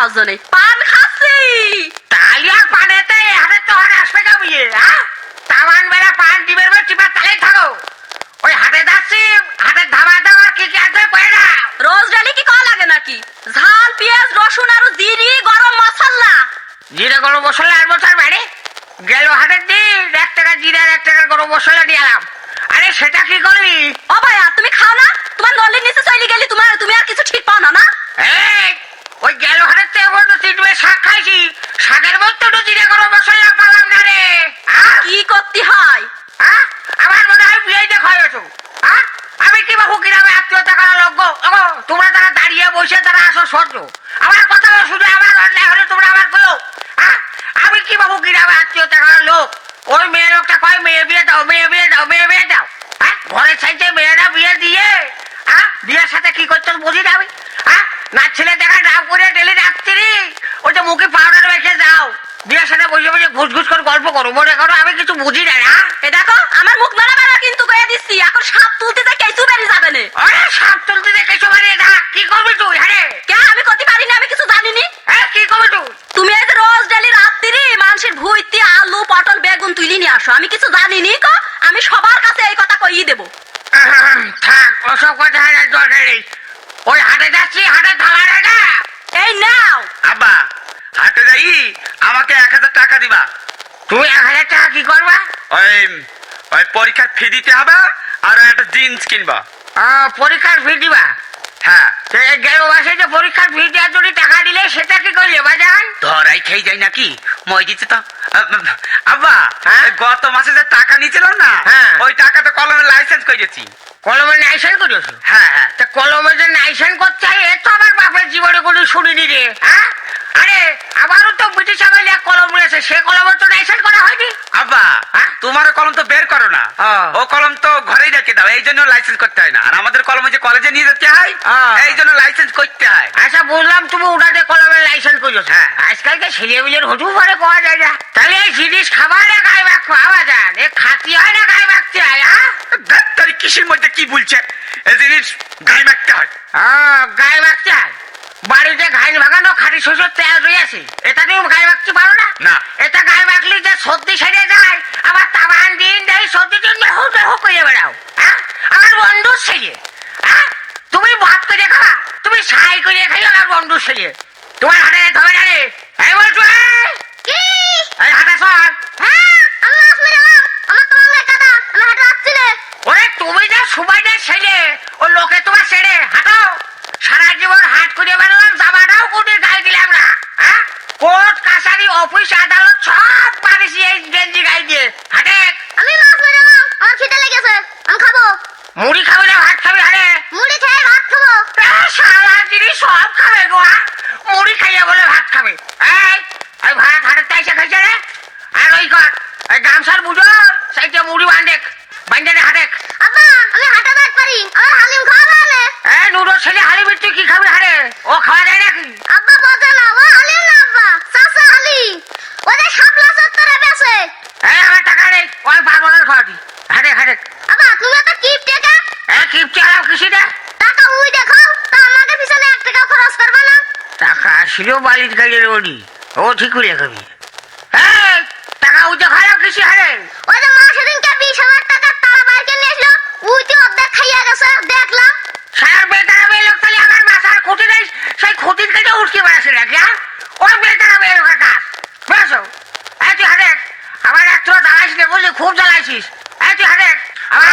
খাওয়ার জন্য পান খাচ্ছি। তালিয়া পানেতে হাতে তো হাতে আসবে কামিয়ে তামান বেলা পান ডিবের মধ্যে চিপা তালে থাকো। ওই হাতে যাচ্ছি হাতের ধামা ধামা কি কি আসবে কয়ে না। রোজ ডালি কি কল লাগে নাকি? ঝাল পেঁয়াজ রসুন আর জিরি গরম মশলা। জিরে গরম মশলা আর বছর বাইরে গেল হাতের দিন 1 টাকা জিরে আর 1 টাকা গরম মশলা দিয়ে এলাম। আরে সেটা কি করলি? ও ভাইয়া তুমি খাও না? তোমার নলির নিচে চলে গেলি, তুমি আর কিছু ঠিক পাও না না? এই ওই গেল হাতের থেকে বন্ধু 3 বেলা শাক খাইছি, শাকের মধ্যে তো জিরে গরম মশলা পালাম না রে। কি করতে হয়? আমার মনে হয় বিয়ে দেখা হয়েছো। আমি কি বাবু কিরামে আত্মীয়তা করা লোক গো। তোমরা তারা দাঁড়িয়ে বসে তারা আসো সহ্য আমার কথা শুধু আমার অন্যায় হলে তোমরা আমার বলো। আমি কি বাবু কিরামে আত্মীয়তা করার লোক। ওই মেয়ে লোকটা কয় মেয়ে বিয়ে দাও মেয়ে বিয়ে দাও মেয়ে বিয়ে দাও। ঘরের সাইডে মেয়েরা বিয়ে দিয়ে বিয়ের সাথে কি করছো বুঝি না আমি। না ছেলে দেখা ডাব করে ডেলি রাত্রি ওই যে মুখে পাউডার মেখে যাও বিয়ের সাথে বসে বসে ঘুষ ঘুষ করে গল্প করো মনে করো আমি কিছু বুঝি না। এ দেখো আমার মুখ নাড়াবে না কিন্তু কয়ে দিচ্ছি, এখন সাপ তুলতে যে কেঁচু বেরিয়ে যাবে না। আরে সাপ তুলতে যে কেঁচু বেরিয়ে যা কি করবি তুই? হ্যাঁ কে আমি করতে পারিনি, আমি কিছু জানিনি। কি করবি তুই? তুমি এই যে রোজ ডেলি রাত্রি মানুষের ভুইতে আলু পটল বেগুন তুলি নিয়ে আসো, আমি কিছু জানিনি কো। আমি সবার কাছে এই কথা কইই দেবো। থাক ওসব কথা দরকার নেই। ওই হাটে যাচ্ছি হাটে থালা রেখা। এই নাও। আব্বা হাটে যাই আমাকে 1000 টাকা দিবা। তুমি 1000 টাকা কি করবা? ওই ওই পরীক্ষার ফি দিতে হবে আর একটা জিন্স কিনবা। পরীক্ষার ফি দিবা? হ্যাঁ গেল মাসে যে পরীক্ষার ফি দেওয়ার জন্য টাকা দিলে সেটা কি করলে বাজান? ধরাই খেয়ে যাই নাকি মই দিচ্ছে তো। আব্বা হ্যাঁ? গত মাসে যে টাকা নিয়েছিলাম না হ্যাঁ। ওই টাকাটা কলমের লাইসেন্স করে দিয়েছি। কলমে নাইশন করেছো? হ্যাঁ হ্যাঁ তা কলমে যে নাইশন করতে হয় এ তো আমার বাপের জীবনে কোনো শুনিনি রে। আরে আমারও তো ব্রিটিশ আমলে এক কলম রয়েছে, সে কলমে তো নাইশন করা হয়নি। আব্বা হ্যাঁ? তোমার কলম তো বের করো না, ও কলম তো ঘরেই রেখে দাও, এই জন্য লাইসেন্স করতে হয় না। আর আমাদের কলম যে কলেজে নিয়ে যেতে হয় এই জন্য লাইসেন্স করতে হয়। আচ্ছা বুঝলাম তুমি ওটাতে কলমের লাইসেন্স করেছো। হ্যাঁ। আজকালকে ছেলেগুলোর হজু পরে পাওয়া যায় না। তাহলে এই জিনিস খাবার না গায়ে বাক খাওয়া যায় এ খাতি হয় না গায়ে বাকতে হয়? ডাক্তারি কিসের মধ্যে কি বলছে? এই জিনিস গায়ে মাখতে হয়। গায়ে বাকতে হয়? বাড়িতে ঘাইল ভাগানো খাঁটি শস্যের তেল রয়েছে, এটা তুমি গায়ে বাকতে পারো না? না। এটা গায়ে বাকলে যে সর্দি সেরে যায়, আবার তাবান দিন দেয় সর্দি জন্য হোক হোক করে বেড়াও। আমার বন্ধু ছেলে তুমি ভাত করে খাওয়া, তুমি সাই করে খাইও আমার বন্ধু ছেলে। তোমার হাতে ধরে না রে। এই বলছো কি? এই হাতে সর। হ্যাঁ আমি আসলে গেলাম, আমার তো মনে কাদা, আমি হাঁটে যাচ্ছি না। ওরে তুমি যে সুবাইদের ছেলে ও লোকে তোমার ছেড়ে হাঁটো। সারা জীবন হাট করে বেড়ালাম, জামাটাও কুটির গায়ে দিলাম না। কোর্ট কাছারি অফিস আদালত সব পারিছি এই গেঞ্জি গায়ে দিয়ে। হাটে আমি মাছ মেরে গেলাম, আমার খিদে লেগেছে, আমি খাবো। মুড়ি খাবি না ভাত খাবি? হাটে মুড়ি খেয়ে ভাত খাবো। সারা জিনিস সব খাবে গো। মুড়ি খাইয়া বলে ভাত খাবে? এই ভাত হাটের তাইসা খাইছে রে। আর ওই কর ওই গামছার বুঝো সাইডে মুড়ি বান্ধে হাটে। আব্বা আমি হাঁটা যাইতে পারি, আমার হালিম খাওয়া না। নুডো ছেলে হালি বিচ্ছি কি খাবি? হাটে ও খাওয়া যায় নাকি? আব্বা বোঝে না, ও হালিম না আব্বা, চাচা হালিম, ওই যে শাপলা চত্বরে বেচে। আমার টাকা নেই, ওই পাগলের খাওয়াটি। হাটে হাটে আব্বা তুমি এত কিপ টেকা কিপচে আলাম কিছু না। টাকা উই দেখো, তা আমাকে পিছনে 1 টাকা খরচ করবে না। টাকা আসিল বালির গাড়ির ওডি, ও ঠিক করে খাবি। টাকা উঠে খারাপ কিছু? হারে ওই যে মা সেদিনকে 20,000 টাকার তালা বাইকে নিয়ে আসলো, উইতে অর্ধেক খাইয়া গেছে দেখলাম। সারা বেতারা মেয়ে লোক তাহলে আমার মাথার খুঁটি নেই, সেই খুঁটির কেটে উঠকে বেড়াচ্ছে নাকি? ওই বেতারা মেয়ে লোকের কাজ বেড়াছো। তুই হাটে আমার একটু জ্বালাইস না বললি, খুব জ্বালাইছিস। তুই হাটে আমার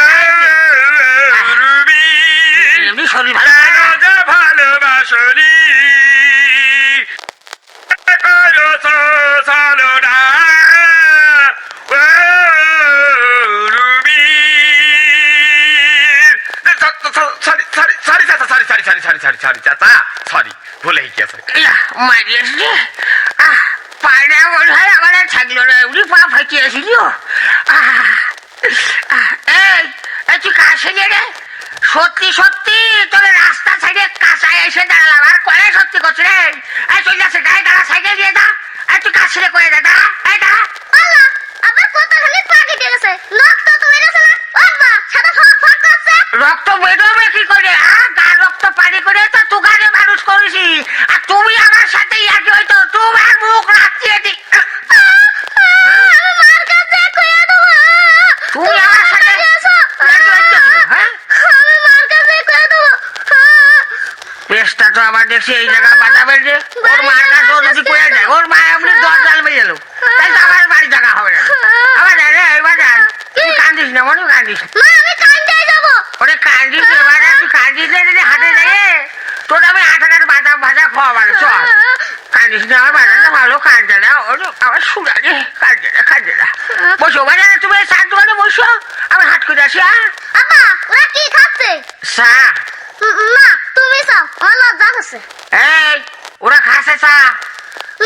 এমনি শরীর ভালো ভালোবাসনি সরি ভুলে গেছে। মারিয়াস রে পায়না মনে হয় আমার আর থাকলো না, এমনি পা ফাটিয়েছিল। এই তুই কার ছেলে রে? সত্যি সত্যি তোর রাস্তা সাইডে কাঁচায় এসে দাঁড়ালাম আর কয়ে সত্যি করছে রে। চলে যাচ্ছে গায়ে দাঁড়া, সাইকেল দিয়ে দা। তুই কার ছেলে করে দে, দাঁড়া এই দাঁড়া। আল্লাহ আবার কতখানি পা কেটে গেছে, রক্ত তো বেরোছে না। আব্বা সাদা ফক ফক করছে। রক্ত বেরোবে কি করে? গার রক্ত পানি করে তো তুগারে মানুষ করেছি, আর তুমি আমার সাথে ইয়াকে দেখছি এই জায়গা বাঁচাবেন যে ওর মার কাছে ও যদি কয়ে যায় ওর মা এমনি 10 জাল বেয়ে এলো তাই তো আমার বাড়ি জায়গা হবে না আবার জানে এবার জান তুই কান্দিস না মনে কান্দিস মা আমি কানতে যাব ওরে কান্দিস না বাজা তুই কান্দিস না যদি হাটে যাই তোর আমি 8 বাদাম ভাজা খাওয়াবার চল কান্দিস না আমার বাজারটা ভালো কান্দে না ওর আমার সুরাগে কান্দে না বসো বাজারে তুমি চার দোকানে বসো আমি হাট করে আসি আব্বা ওরা কি খাচ্ছে চা মা তুমি চাও আমার লজ্জা করছে এই ওরা খাসে চা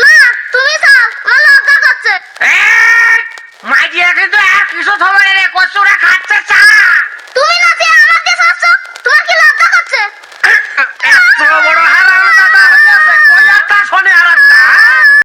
মা তুমি চাও আমার লজ্জা করছে মাইজিয়া কিন্তু আর কিছু খবর রে কচুরা খাচ্ছে চা